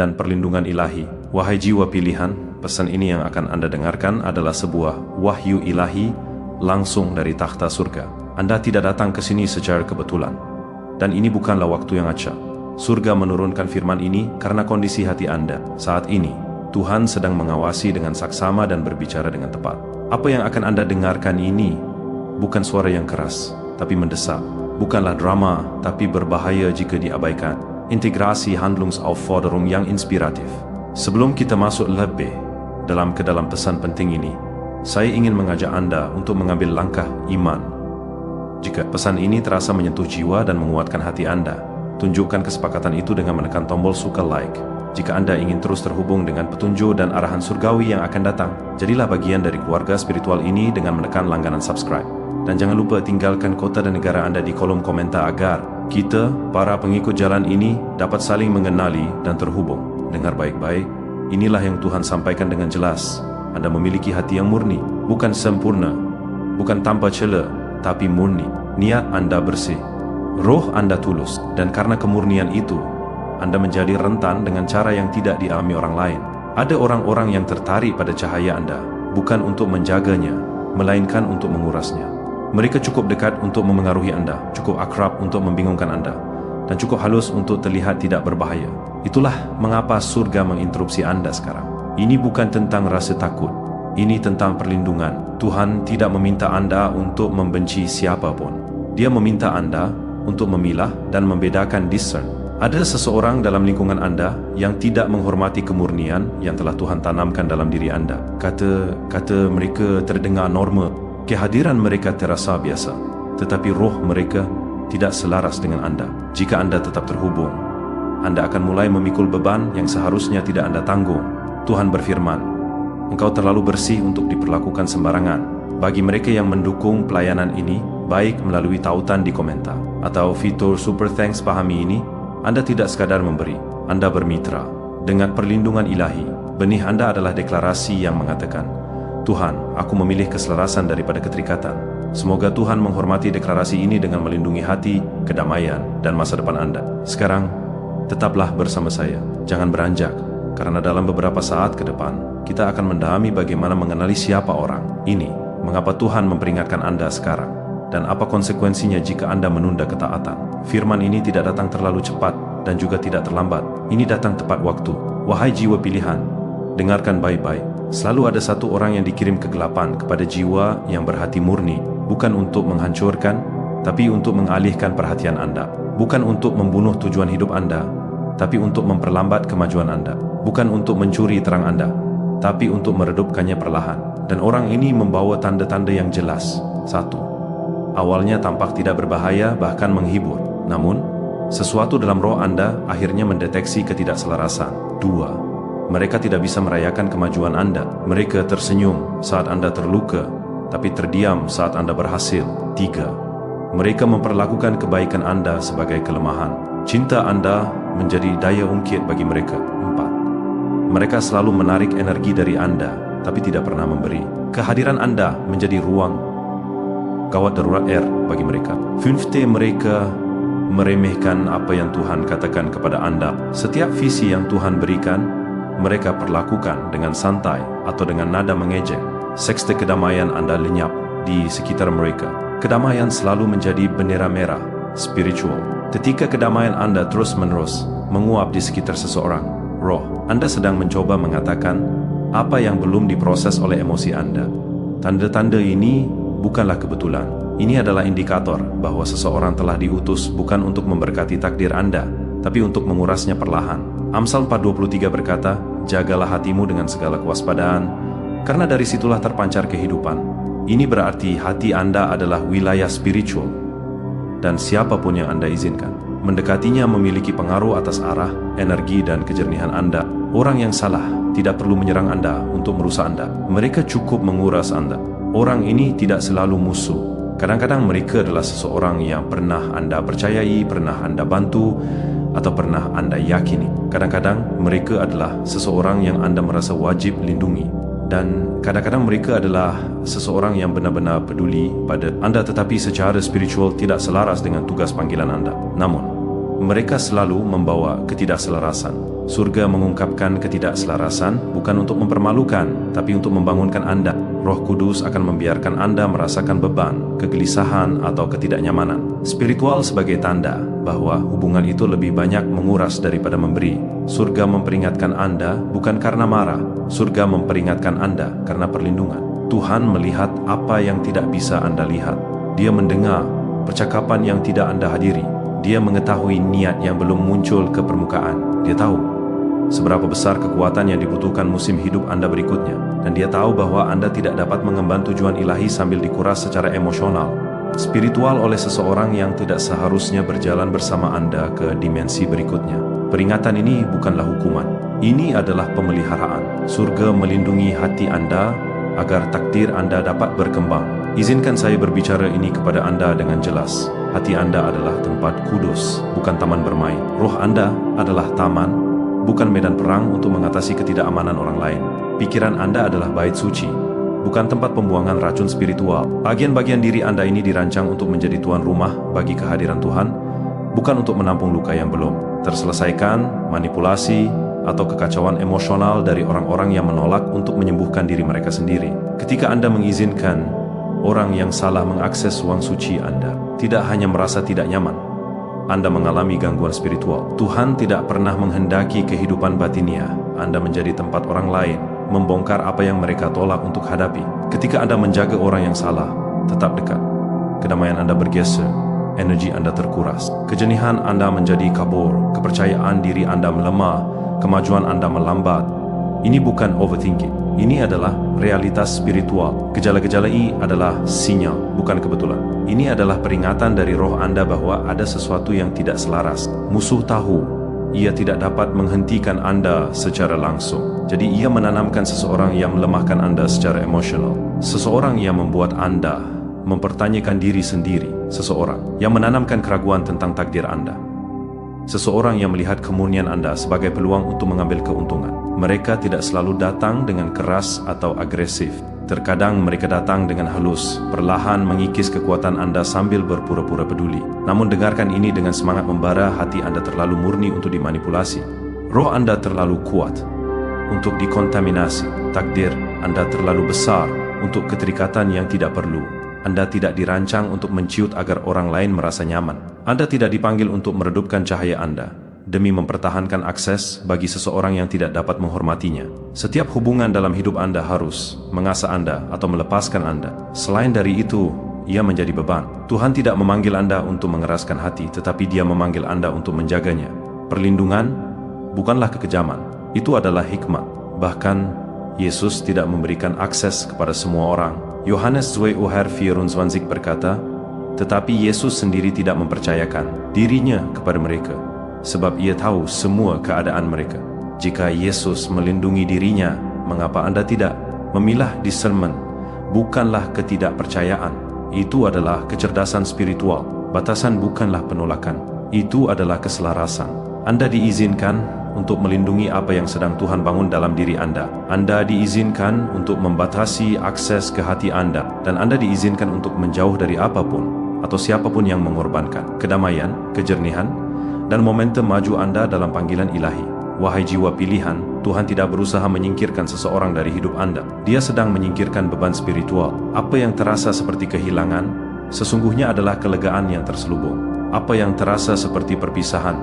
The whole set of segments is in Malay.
dan perlindungan ilahi. Wahai jiwa pilihan, pesan ini yang akan Anda dengarkan adalah sebuah wahyu ilahi langsung dari takhta surga. Anda tidak datang ke sini secara kebetulan. Dan ini bukanlah waktu yang acak. Surga menurunkan firman ini karena kondisi hati Anda. Saat ini, Tuhan sedang mengawasi dengan saksama dan berbicara dengan tepat. Apa yang akan Anda dengarkan ini bukan suara yang keras, tapi mendesak. Bukanlah drama, tapi berbahaya jika diabaikan. Integrasi Handlungsaufforderung yang inspiratif. Sebelum kita masuk lebih ke dalam pesan penting ini, saya ingin mengajak Anda untuk mengambil langkah iman. Jika pesan ini terasa menyentuh jiwa dan menguatkan hati Anda, tunjukkan kesepakatan itu dengan menekan tombol suka like. Jika Anda ingin terus terhubung dengan petunjuk dan arahan surgawi yang akan datang, jadilah bagian dari keluarga spiritual ini dengan menekan langganan subscribe. Dan jangan lupa tinggalkan kota dan negara Anda di kolom komentar agar kita, para pengikut jalan ini, dapat saling mengenali dan terhubung. Dengar baik-baik, inilah yang Tuhan sampaikan dengan jelas. Anda memiliki hati yang murni, bukan sempurna, bukan tanpa celah, tapi murni. Niat Anda bersih, roh Anda tulus, dan karena kemurnian itu, Anda menjadi rentan dengan cara yang tidak dialami orang lain. Ada orang-orang yang tertarik pada cahaya Anda, bukan untuk menjaganya, melainkan untuk mengurasnya. Mereka cukup dekat untuk memengaruhi Anda, cukup akrab untuk membingungkan Anda, dan cukup halus untuk terlihat tidak berbahaya. Itulah mengapa surga menginterupsi Anda sekarang. Ini bukan tentang rasa takut, ini tentang perlindungan. Tuhan tidak meminta Anda untuk membenci siapapun. Dia meminta Anda untuk memilah dan membedakan discern. Ada seseorang dalam lingkungan Anda yang tidak menghormati kemurnian yang telah Tuhan tanamkan dalam diri Anda. Kata mereka terdengar normal. Kehadiran mereka terasa biasa, tetapi roh mereka tidak selaras dengan Anda. Jika Anda tetap terhubung, Anda akan mulai memikul beban yang seharusnya tidak Anda tanggung. Tuhan berfirman, engkau terlalu bersih untuk diperlakukan sembarangan. Bagi mereka yang mendukung pelayanan ini, baik melalui tautan di komentar atau fitur Super Thanks pahami ini, Anda tidak sekadar memberi, Anda bermitra. Dengan perlindungan ilahi, benih Anda adalah deklarasi yang mengatakan, Tuhan, aku memilih keselarasan daripada keterikatan. Semoga Tuhan menghormati deklarasi ini dengan melindungi hati, kedamaian, dan masa depan Anda. Sekarang, tetaplah bersama saya. Jangan beranjak, karena dalam beberapa saat ke depan, kita akan mendalami bagaimana mengenali siapa orang ini, mengapa Tuhan memperingatkan Anda sekarang, dan apa konsekuensinya jika Anda menunda ketaatan. Firman ini tidak datang terlalu cepat dan juga tidak terlambat. Ini datang tepat waktu. Wahai jiwa pilihan, dengarkan baik-baik. Selalu ada satu orang yang dikirim kegelapan kepada jiwa yang berhati murni, bukan untuk menghancurkan, tapi untuk mengalihkan perhatian Anda. Bukan untuk membunuh tujuan hidup Anda, tapi untuk memperlambat kemajuan Anda. Bukan untuk mencuri terang Anda, tapi untuk meredupkannya perlahan. Dan orang ini membawa tanda-tanda yang jelas. 1. Awalnya tampak tidak berbahaya, bahkan menghibur. Namun, sesuatu dalam roh Anda akhirnya mendeteksi ketidakselarasan. 2. Mereka tidak bisa merayakan kemajuan Anda. Mereka tersenyum saat Anda terluka, tapi terdiam saat Anda berhasil. 3. Mereka memperlakukan kebaikan Anda sebagai kelemahan. Cinta Anda menjadi daya ungkit bagi mereka. 4. Mereka selalu menarik energi dari Anda, tapi tidak pernah memberi. Kehadiran Anda menjadi ruang gawat darurat air bagi mereka. 5. Mereka meremehkan apa yang Tuhan katakan kepada Anda. Setiap visi yang Tuhan berikan, mereka perlakukan dengan santai atau dengan nada mengejek. 6. Kedamaian Anda lenyap di sekitar mereka. Kedamaian selalu menjadi bendera merah spiritual. Ketika kedamaian Anda terus-menerus menguap di sekitar seseorang, roh Anda sedang mencoba mengatakan apa yang belum diproses oleh emosi Anda. Tanda-tanda ini bukanlah kebetulan. Ini adalah indikator bahwa seseorang telah diutus bukan untuk memberkati takdir Anda, tapi untuk mengurasnya perlahan. Amsal 4:23 berkata, jagalah hatimu dengan segala kewaspadaan, karena dari situlah terpancar kehidupan. Ini berarti hati Anda adalah wilayah spiritual, dan siapapun yang Anda izinkan mendekatinya memiliki pengaruh atas arah, energi, dan kejernihan Anda. Orang yang salah tidak perlu menyerang Anda untuk merusak Anda. Mereka cukup menguras Anda. Orang ini tidak selalu musuh. Kadang-kadang mereka adalah seseorang yang pernah Anda percayai, pernah Anda bantu, atau pernah Anda yakini. Kadang-kadang mereka adalah seseorang yang Anda merasa wajib lindungi. Dan kadang-kadang mereka adalah seseorang yang benar-benar peduli pada Anda, tetapi secara spiritual tidak selaras dengan tugas panggilan Anda. Namun, mereka selalu membawa ketidakselarasan. Surga mengungkapkan ketidakselarasan bukan untuk mempermalukan, tapi untuk membangunkan Anda. Roh Kudus akan membiarkan Anda merasakan beban, kegelisahan, atau ketidaknyamanan spiritual sebagai tanda bahwa hubungan itu lebih banyak menguras daripada memberi. Surga memperingatkan Anda bukan karena marah, surga memperingatkan Anda karena perlindungan. Tuhan melihat apa yang tidak bisa Anda lihat. Dia mendengar percakapan yang tidak Anda hadiri. Dia mengetahui niat yang belum muncul ke permukaan. Dia tahu seberapa besar kekuatan yang dibutuhkan musim hidup Anda berikutnya. Dan dia tahu bahwa Anda tidak dapat mengemban tujuan ilahi sambil dikuras secara emosional, spiritual oleh seseorang yang tidak seharusnya berjalan bersama Anda ke dimensi berikutnya. Peringatan ini bukanlah hukuman. Ini adalah pemeliharaan. Surga melindungi hati Anda agar takdir Anda dapat berkembang. Izinkan saya berbicara ini kepada Anda dengan jelas. Hati Anda adalah tempat kudus, bukan taman bermain. Roh Anda adalah taman, bukan medan perang untuk mengatasi ketidakamanan orang lain. Pikiran Anda adalah bait suci, bukan tempat pembuangan racun spiritual. Bagian-bagian diri Anda ini dirancang untuk menjadi tuan rumah bagi kehadiran Tuhan, bukan untuk menampung luka yang belum terselesaikan, manipulasi, atau kekacauan emosional dari orang-orang yang menolak untuk menyembuhkan diri mereka sendiri. Ketika Anda mengizinkan orang yang salah mengakses ruang suci Anda, tidak hanya merasa tidak nyaman, Anda mengalami gangguan spiritual. Tuhan tidak pernah menghendaki kehidupan batinia Anda menjadi tempat orang lain membongkar apa yang mereka tolak untuk hadapi. Ketika Anda menjaga orang yang salah tetap dekat, kedamaian Anda bergeser, energi Anda terkuras, kejenihan Anda menjadi kabur, kepercayaan diri Anda melemah, kemajuan Anda melambat. Ini bukan overthinking. Ini adalah realitas spiritual. Gejala-gejala ini adalah sinyal, bukan kebetulan. Ini adalah peringatan dari roh Anda bahwa ada sesuatu yang tidak selaras. Musuh tahu ia tidak dapat menghentikan Anda secara langsung. Jadi ia menanamkan seseorang yang melemahkan Anda secara emosional. Seseorang yang membuat Anda mempertanyakan diri sendiri. Seseorang yang menanamkan keraguan tentang takdir Anda. Seseorang yang melihat kemurnian Anda sebagai peluang untuk mengambil keuntungan. Mereka tidak selalu datang dengan keras atau agresif. Terkadang mereka datang dengan halus, perlahan mengikis kekuatan Anda sambil berpura-pura peduli. Namun dengarkan ini dengan semangat membara, hati Anda terlalu murni untuk dimanipulasi. Roh Anda terlalu kuat untuk dikontaminasi. Takdir Anda terlalu besar untuk keterikatan yang tidak perlu. Anda tidak dirancang untuk menciut agar orang lain merasa nyaman. Anda tidak dipanggil untuk meredupkan cahaya Anda demi mempertahankan akses bagi seseorang yang tidak dapat menghormatinya. Setiap hubungan dalam hidup Anda harus mengasah Anda atau melepaskan Anda. Selain dari itu, ia menjadi beban. Tuhan tidak memanggil Anda untuk mengeraskan hati, tetapi Dia memanggil Anda untuk menjaganya. Perlindungan bukanlah kekejaman, itu adalah hikmat. Bahkan Yesus tidak memberikan akses kepada semua orang. Yohanes 2:24 berkata, tetapi Yesus sendiri tidak mempercayakan dirinya kepada mereka, sebab ia tahu semua keadaan mereka. Jika Yesus melindungi dirinya, mengapa Anda tidak? Memilah discernment bukanlah ketidakpercayaan, itu adalah kecerdasan spiritual. Batasan bukanlah penolakan, itu adalah keselarasan. Anda diizinkan untuk melindungi apa yang sedang Tuhan bangun dalam diri Anda. Anda diizinkan untuk membatasi akses ke hati Anda, dan Anda diizinkan untuk menjauh dari apapun atau siapapun yang mengorbankan kedamaian, kejernihan, dan momentum maju Anda dalam panggilan ilahi. Wahai jiwa pilihan, Tuhan tidak berusaha menyingkirkan seseorang dari hidup Anda. Dia sedang menyingkirkan beban spiritual. Apa yang terasa seperti kehilangan, sesungguhnya adalah kelegaan yang terselubung. Apa yang terasa seperti perpisahan,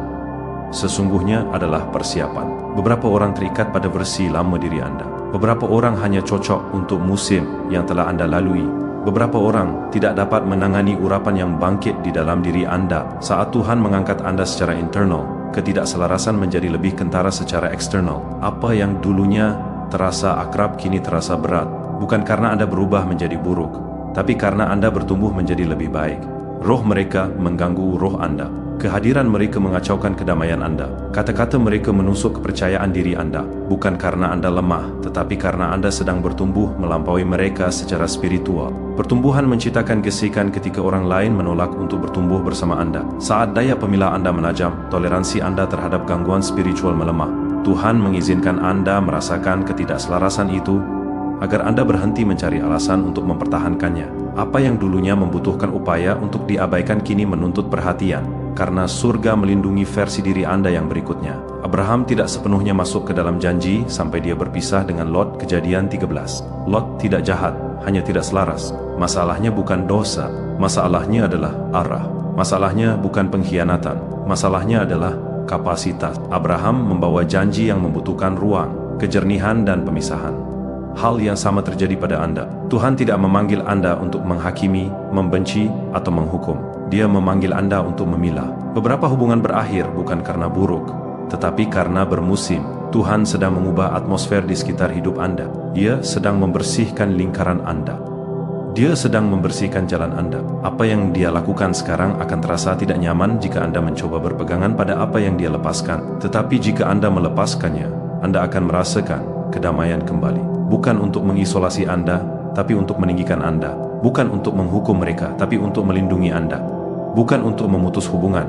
sesungguhnya adalah persiapan. Beberapa orang terikat pada versi lama diri Anda. Beberapa orang hanya cocok untuk musim yang telah Anda lalui. Beberapa orang tidak dapat menangani urapan yang bangkit di dalam diri Anda. Saat Tuhan mengangkat Anda secara internal, ketidakselarasan menjadi lebih kentara secara eksternal. Apa yang dulunya terasa akrab kini terasa berat. Bukan karena Anda berubah menjadi buruk, tapi karena Anda bertumbuh menjadi lebih baik. Roh mereka mengganggu roh Anda. Kehadiran mereka mengacaukan kedamaian Anda. Kata-kata mereka menusuk kepercayaan diri Anda. Bukan karena Anda lemah, tetapi karena Anda sedang bertumbuh melampaui mereka secara spiritual. Pertumbuhan menciptakan gesekan ketika orang lain menolak untuk bertumbuh bersama Anda. Saat daya pemilah Anda menajam, toleransi Anda terhadap gangguan spiritual melemah. Tuhan mengizinkan Anda merasakan ketidakselarasan itu agar Anda berhenti mencari alasan untuk mempertahankannya. Apa yang dulunya membutuhkan upaya untuk diabaikan kini menuntut perhatian. karena surga melindungi versi diri Anda yang berikutnya. Abraham tidak sepenuhnya masuk ke dalam janji sampai dia berpisah dengan Lot, Kejadian 13. Lot tidak jahat, hanya tidak selaras. Masalahnya bukan dosa, masalahnya adalah arah. Masalahnya bukan pengkhianatan, masalahnya adalah kapasitas. Abraham membawa janji yang membutuhkan ruang, kejernihan dan pemisahan. Hal yang sama terjadi pada Anda. Tuhan tidak memanggil Anda untuk menghakimi, membenci, atau menghukum. Dia memanggil Anda untuk memilah. Beberapa hubungan berakhir bukan karena buruk, tetapi karena bermusim. Tuhan sedang mengubah atmosfer di sekitar hidup Anda. Dia sedang membersihkan lingkaran Anda. Dia sedang membersihkan jalan Anda. Apa yang Dia lakukan sekarang akan terasa tidak nyaman jika Anda mencoba berpegangan pada apa yang Dia lepaskan. Tetapi jika Anda melepaskannya, Anda akan merasakan kedamaian kembali. Bukan untuk mengisolasi Anda, tapi untuk meninggikan Anda. Bukan untuk menghukum mereka, tapi untuk melindungi Anda. Bukan untuk memutus hubungan,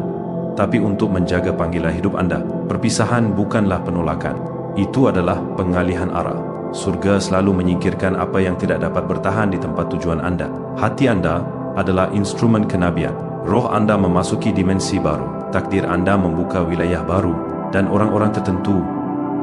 tapi untuk menjaga panggilan hidup Anda. Perpisahan bukanlah penolakan. Itu adalah pengalihan arah. Surga selalu menyingkirkan apa yang tidak dapat bertahan di tempat tujuan Anda. Hati Anda adalah instrumen kenabian. Roh Anda memasuki dimensi baru. Takdir Anda membuka wilayah baru, dan orang-orang tertentu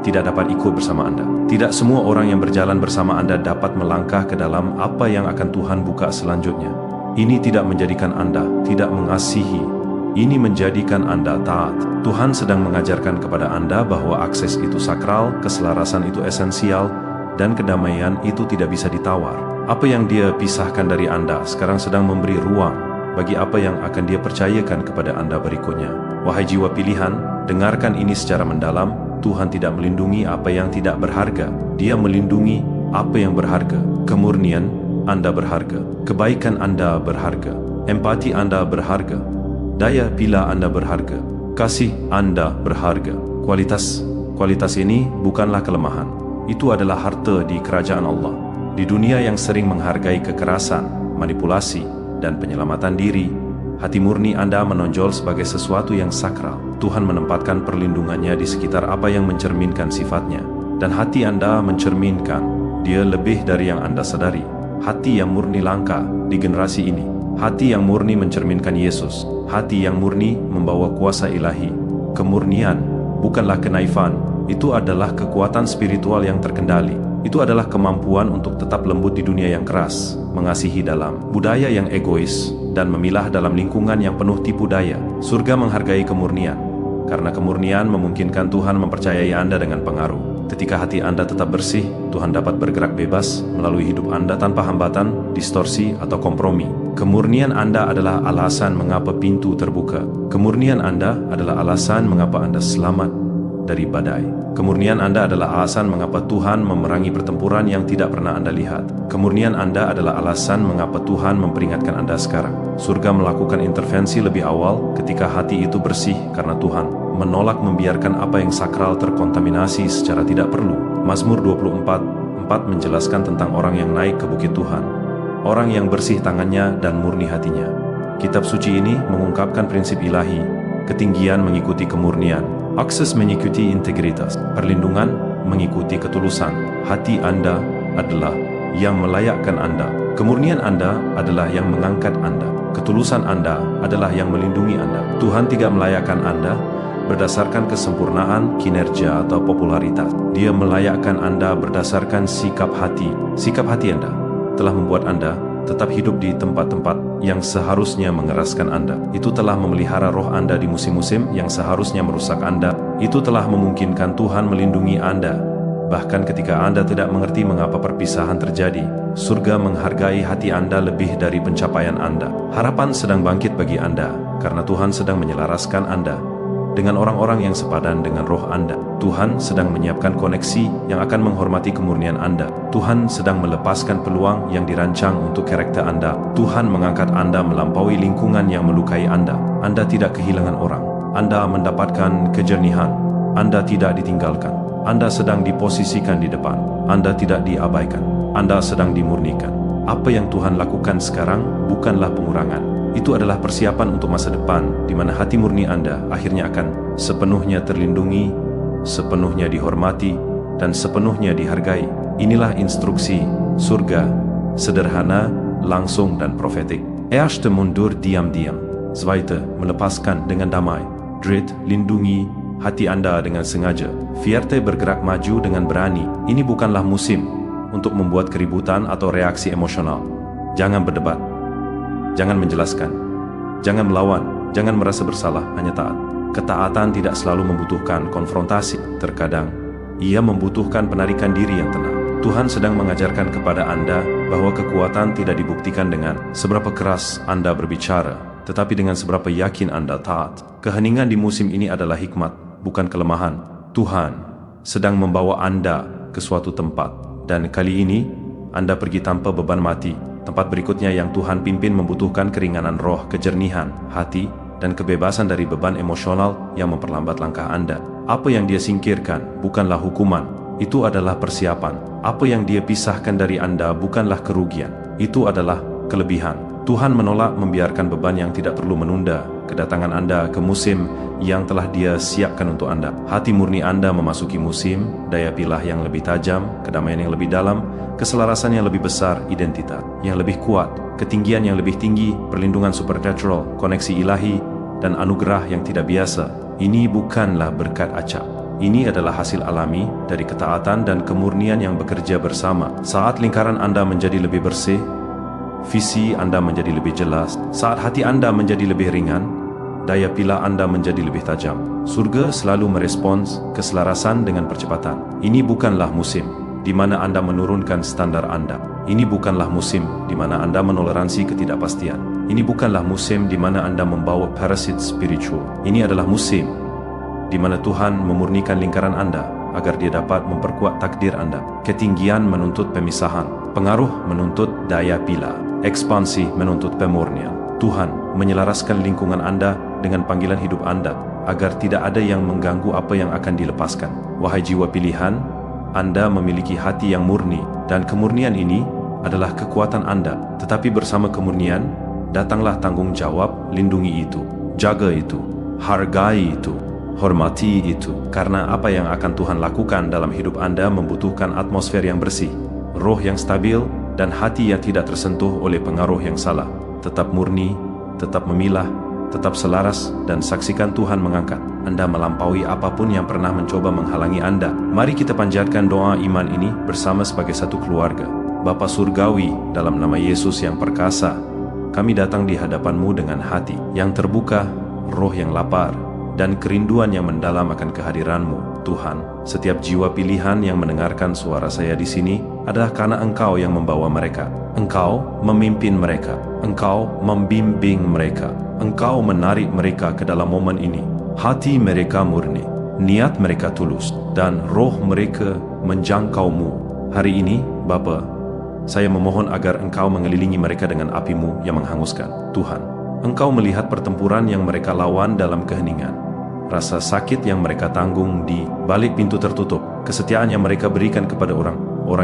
tidak dapat ikut bersama Anda. Tidak semua orang yang berjalan bersama Anda dapat melangkah ke dalam apa yang akan Tuhan buka selanjutnya. Ini tidak menjadikan Anda tidak mengasihi. Ini menjadikan Anda taat. Tuhan sedang mengajarkan kepada Anda bahwa akses itu sakral, keselarasan itu esensial, dan kedamaian itu tidak bisa ditawar. Apa yang Dia pisahkan dari Anda sekarang sedang memberi ruang bagi apa yang akan Dia percayakan kepada Anda berikutnya. Wahai jiwa pilihan, dengarkan ini secara mendalam. Tuhan tidak melindungi apa yang tidak berharga. Dia melindungi apa yang berharga. Kemurnian Anda berharga. Kebaikan Anda berharga. Empati Anda berharga. Daya pilah Anda berharga. Kasih Anda berharga. Kualitas ini bukanlah kelemahan. Itu adalah harta di kerajaan Allah. Di dunia yang sering menghargai kekerasan, manipulasi, dan penyelamatan diri, hati murni Anda menonjol sebagai sesuatu yang sakral. Tuhan menempatkan perlindungannya di sekitar apa yang mencerminkan sifatnya. Dan hati Anda mencerminkan Dia lebih dari yang Anda sadari. Hati yang murni langka di generasi ini. Hati yang murni mencerminkan Yesus. Hati yang murni membawa kuasa ilahi. Kemurnian bukanlah kenaifan. Itu adalah kekuatan spiritual yang terkendali. Itu adalah kemampuan untuk tetap lembut di dunia yang keras, mengasihi dalam budaya yang egois, dan memilah dalam lingkungan yang penuh tipu daya. Surga menghargai kemurnian, karena kemurnian memungkinkan Tuhan mempercayai Anda dengan pengaruh. Ketika hati Anda tetap bersih, Tuhan dapat bergerak bebas melalui hidup Anda tanpa hambatan, distorsi, atau kompromi. Kemurnian Anda adalah alasan mengapa pintu terbuka. Kemurnian Anda adalah alasan mengapa Anda selamat dari badai. Kemurnian Anda adalah alasan mengapa Tuhan memerangi pertempuran yang tidak pernah Anda lihat. Kemurnian Anda adalah alasan mengapa Tuhan memperingatkan Anda sekarang. Surga melakukan intervensi lebih awal ketika hati itu bersih karena Tuhan menolak membiarkan apa yang sakral terkontaminasi secara tidak perlu. Mazmur 24:4 menjelaskan tentang orang yang naik ke bukit Tuhan, orang yang bersih tangannya dan murni hatinya. Kitab suci ini mengungkapkan prinsip ilahi, ketinggian mengikuti kemurnian, akses mengikuti integritas, perlindungan mengikuti ketulusan. Hati Anda adalah yang melayakkan Anda. Kemurnian Anda adalah yang mengangkat Anda. Ketulusan Anda adalah yang melindungi Anda. Tuhan tidak melayakkan Anda berdasarkan kesempurnaan, kinerja, atau popularitas. Dia melayakkan Anda berdasarkan sikap hati. Sikap hati Anda telah membuat Anda tetap hidup di tempat-tempat yang seharusnya mengeraskan Anda. Itu telah memelihara roh Anda di musim-musim yang seharusnya merusak Anda. Itu telah memungkinkan Tuhan melindungi Anda. Bahkan ketika Anda tidak mengerti mengapa perpisahan terjadi, surga menghargai hati Anda lebih dari pencapaian Anda. Harapan sedang bangkit bagi Anda, karena Tuhan sedang menyelaraskan Anda dengan orang-orang yang sepadan dengan roh Anda. Tuhan sedang menyiapkan koneksi yang akan menghormati kemurnian Anda. Tuhan sedang melepaskan peluang yang dirancang untuk karakter Anda. Tuhan mengangkat Anda melampaui lingkungan yang melukai Anda. Anda tidak kehilangan orang. Anda mendapatkan kejernihan. Anda tidak ditinggalkan. Anda sedang diposisikan di depan. Anda tidak diabaikan. Anda sedang dimurnikan. Apa yang Tuhan lakukan sekarang bukanlah pengurangan. Itu adalah persiapan untuk masa depan, di mana hati murni Anda akhirnya akan sepenuhnya terlindungi, sepenuhnya dihormati, dan sepenuhnya dihargai. Inilah instruksi surga, sederhana, langsung, dan profetik. Erste mundur diam-diam. Zweite, melepaskan dengan damai. Dritt, lindungi hati Anda dengan sengaja. Vierte, bergerak maju dengan berani. Ini bukanlah musim untuk membuat keributan atau reaksi emosional. Jangan berdebat. Jangan menjelaskan. Jangan melawan. Jangan merasa bersalah, hanya taat. Ketaatan tidak selalu membutuhkan konfrontasi. Terkadang, ia membutuhkan penarikan diri yang tenang. Tuhan sedang mengajarkan kepada Anda bahwa kekuatan tidak dibuktikan dengan seberapa keras Anda berbicara, tetapi dengan seberapa yakin Anda taat. Keheningan di musim ini adalah hikmat, bukan kelemahan. Tuhan sedang membawa Anda ke suatu tempat, dan kali ini Anda pergi tanpa beban mati. Tempat berikutnya yang Tuhan pimpin membutuhkan keringanan roh, kejernihan hati, dan kebebasan dari beban emosional yang memperlambat langkah Anda. Apa yang Dia singkirkan bukanlah hukuman, itu adalah persiapan. Apa yang Dia pisahkan dari Anda bukanlah kerugian, itu adalah kelebihan. Tuhan menolak membiarkan beban yang tidak perlu menunda kedatangan Anda ke musim yang telah Dia siapkan untuk Anda. Hati murni Anda memasuki musim, daya pilah yang lebih tajam, kedamaian yang lebih dalam, keselarasan yang lebih besar, identitas yang lebih kuat, ketinggian yang lebih tinggi, perlindungan supernatural, koneksi ilahi, dan anugerah yang tidak biasa. Ini bukanlah berkat acak. Ini adalah hasil alami dari ketaatan dan kemurnian yang bekerja bersama. Saat lingkaran Anda menjadi lebih bersih, visi Anda menjadi lebih jelas. Saat hati Anda menjadi lebih ringan, daya pilah Anda menjadi lebih tajam. Surga selalu merespons keselarasan dengan percepatan. Ini bukanlah musim di mana Anda menurunkan standar Anda. Ini bukanlah musim di mana Anda menoleransi ketidakpastian. Ini bukanlah musim di mana Anda membawa parasit spiritual. Ini adalah musim di mana Tuhan memurnikan lingkaran Anda agar Dia dapat memperkuat takdir Anda. Ketinggian menuntut pemisahan, pengaruh menuntut daya pilah, ekspansi menuntut pemurnian. Tuhan menyelaraskan lingkungan Anda dengan panggilan hidup Anda agar tidak ada yang mengganggu apa yang akan dilepaskan. Wahai jiwa pilihan, Anda memiliki hati yang murni, dan kemurnian ini adalah kekuatan Anda. Tetapi bersama kemurnian, datanglah tanggung jawab. Lindungi itu, jaga itu, hargai itu, hormati itu, karena apa yang akan Tuhan lakukan dalam hidup Anda membutuhkan atmosfer yang bersih, roh yang stabil, dan hati yang tidak tersentuh oleh pengaruh yang salah. Tetap murni, tetap memilah, tetap selaras, dan saksikan Tuhan mengangkat Anda melampaui apapun yang pernah mencoba menghalangi Anda. Mari kita panjatkan doa iman ini bersama sebagai satu keluarga. Bapa Surgawi, dalam nama Yesus yang perkasa, kami datang di hadapan-Mu dengan hati yang terbuka, roh yang lapar, dan kerinduan yang mendalam akan kehadiran-Mu. Tuhan, setiap jiwa pilihan yang mendengarkan suara saya di sini adalah karena Engkau yang membawa mereka. Engkau memimpin mereka. Engkau membimbing mereka. Engkau menarik mereka ke dalam momen ini. Hati mereka murni, niat mereka tulus, dan roh mereka menjangkau-Mu. Hari ini, Bapa, saya memohon agar Engkau mengelilingi mereka dengan api-Mu yang menghanguskan. Tuhan, Engkau melihat pertempuran yang mereka lawan dalam keheningan, rasa sakit yang mereka tanggung di balik pintu tertutup, kesetiaan yang mereka berikan kepada orang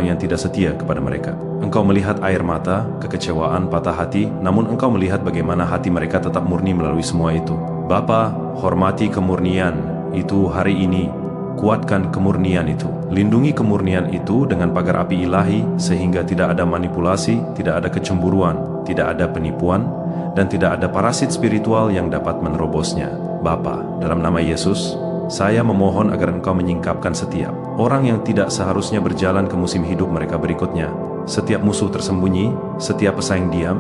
yang tidak setia kepada mereka. Engkau melihat air mata, kekecewaan, patah hati, namun Engkau melihat bagaimana hati mereka tetap murni melalui semua itu. Bapa, hormati kemurnian itu hari ini. Kuatkan kemurnian itu. Lindungi kemurnian itu dengan pagar api ilahi, sehingga tidak ada manipulasi, tidak ada kecemburuan, tidak ada penipuan, dan tidak ada parasit spiritual yang dapat menerobosnya. Bapa, dalam nama Yesus, saya memohon agar Engkau menyingkapkan setiap orang yang tidak seharusnya berjalan ke musim hidup mereka berikutnya. Setiap musuh tersembunyi, setiap pesaing diam,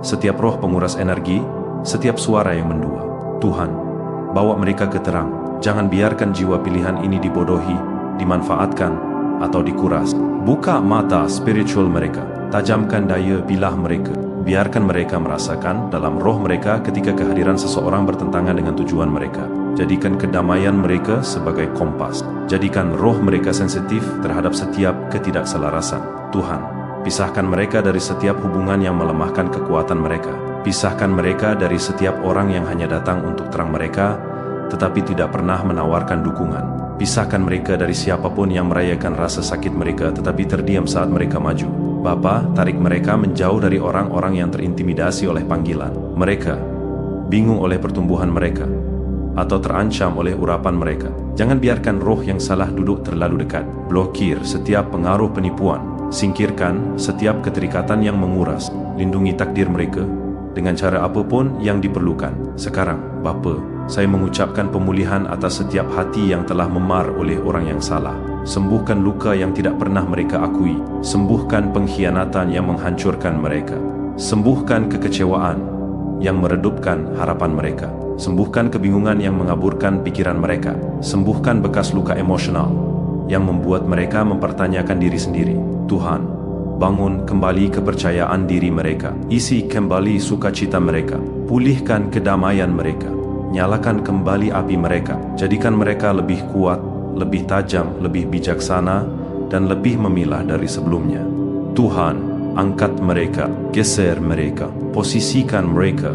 setiap roh penguras energi, setiap suara yang mendua. Tuhan, bawa mereka ke terang. Jangan biarkan jiwa pilihan ini dibodohi, dimanfaatkan, atau dikuras. Buka mata spiritual mereka, tajamkan daya pilah mereka. Biarkan mereka merasakan dalam roh mereka ketika kehadiran seseorang bertentangan dengan tujuan mereka. Jadikan kedamaian mereka sebagai kompas. Jadikan roh mereka sensitif terhadap setiap ketidakselarasan. Tuhan, pisahkan mereka dari setiap hubungan yang melemahkan kekuatan mereka. Pisahkan mereka dari setiap orang yang hanya datang untuk terang mereka, tetapi tidak pernah menawarkan dukungan. Pisahkan mereka dari siapapun yang merayakan rasa sakit mereka, tetapi terdiam saat mereka maju. Bapa, tarik mereka menjauh dari orang-orang yang terintimidasi oleh panggilan mereka, bingung oleh pertumbuhan mereka, atau terancam oleh urapan mereka. Jangan biarkan roh yang salah duduk terlalu dekat. Blokir setiap pengaruh penipuan. Singkirkan setiap keterikatan yang menguras. Lindungi takdir mereka, dengan cara apapun yang diperlukan. Sekarang, Bapa, saya mengucapkan pemulihan atas setiap hati yang telah memar oleh orang yang salah. Sembuhkan luka yang tidak pernah mereka akui. Sembuhkan pengkhianatan yang menghancurkan mereka. Sembuhkan kekecewaan yang meredupkan harapan mereka. Sembuhkan kebingungan yang mengaburkan pikiran mereka. Sembuhkan bekas luka emosional yang membuat mereka mempertanyakan diri sendiri. Tuhan, bangun kembali kepercayaan diri mereka. Isi kembali sukacita mereka. Pulihkan kedamaian mereka. Nyalakan kembali api mereka. Jadikan mereka lebih kuat, lebih tajam, lebih bijaksana, dan lebih memilah dari sebelumnya. Tuhan, angkat mereka, geser mereka, posisikan mereka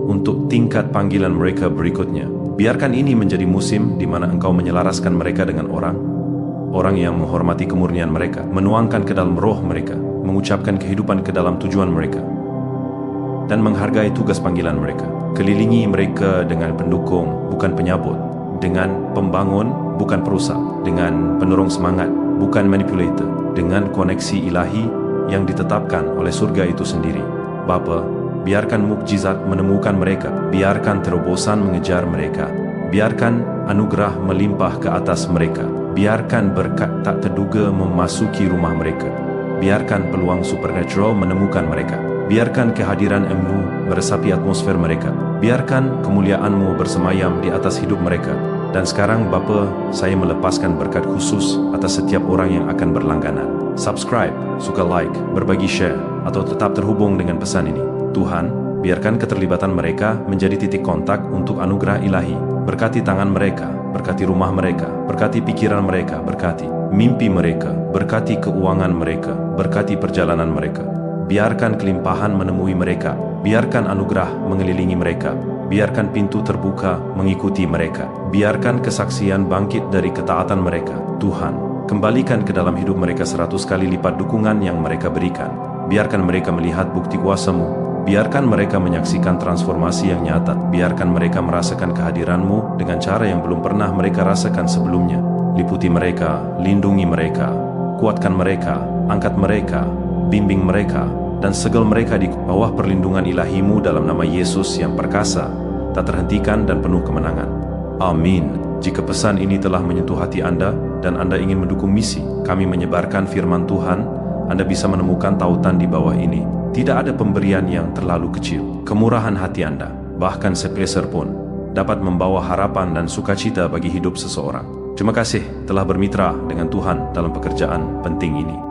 untuk tingkat panggilan mereka berikutnya. Biarkan ini menjadi musim di mana Engkau menyelaraskan mereka dengan orang yang menghormati kemurnian mereka, menuangkan ke dalam roh mereka, mengucapkan kehidupan ke dalam tujuan mereka, dan menghargai tugas panggilan mereka. Kelilingi mereka dengan pendukung, bukan penyabot, dengan pembangun, bukan perusak, dengan penerong semangat, bukan manipulator, dengan koneksi ilahi yang ditetapkan oleh surga itu sendiri. Bapa, biarkan mukjizat menemukan mereka, biarkan terobosan mengejar mereka, biarkan anugerah melimpah ke atas mereka, biarkan berkat tak terduga memasuki rumah mereka, biarkan peluang supernatural menemukan mereka, biarkan kehadiran-Mu meresapi atmosfer mereka, biarkan kemuliaan-Mu bersemayam di atas hidup mereka. Dan sekarang Bapa, saya melepaskan berkat khusus atas setiap orang yang akan berlangganan. Subscribe, suka like, berbagi share, atau tetap terhubung dengan pesan ini. Tuhan, biarkan keterlibatan mereka menjadi titik kontak untuk anugerah ilahi. Berkati tangan mereka, berkati rumah mereka, berkati pikiran mereka, berkati mimpi mereka, berkati keuangan mereka, berkati perjalanan mereka. Biarkan kelimpahan menemui mereka, biarkan anugerah mengelilingi mereka, biarkan pintu terbuka mengikuti mereka, biarkan kesaksian bangkit dari ketaatan mereka. Tuhan, kembalikan ke dalam hidup mereka 100 kali lipat dukungan yang mereka berikan. Biarkan mereka melihat bukti kuasa-Mu, biarkan mereka menyaksikan transformasi yang nyata, biarkan mereka merasakan kehadiran-Mu dengan cara yang belum pernah mereka rasakan sebelumnya. Liputi mereka, lindungi mereka, kuatkan mereka, angkat mereka, bimbing mereka, dan segel mereka di bawah perlindungan ilahi-Mu dalam nama Yesus yang perkasa, tak terhentikan dan penuh kemenangan. Amin. Jika pesan ini telah menyentuh hati Anda dan Anda ingin mendukung misi kami menyebarkan firman Tuhan, Anda bisa menemukan tautan di bawah ini. Tidak ada pemberian yang terlalu kecil. Kemurahan hati Anda, bahkan sepeser pun, dapat membawa harapan dan sukacita bagi hidup seseorang. Terima kasih telah bermitra dengan Tuhan dalam pekerjaan penting ini.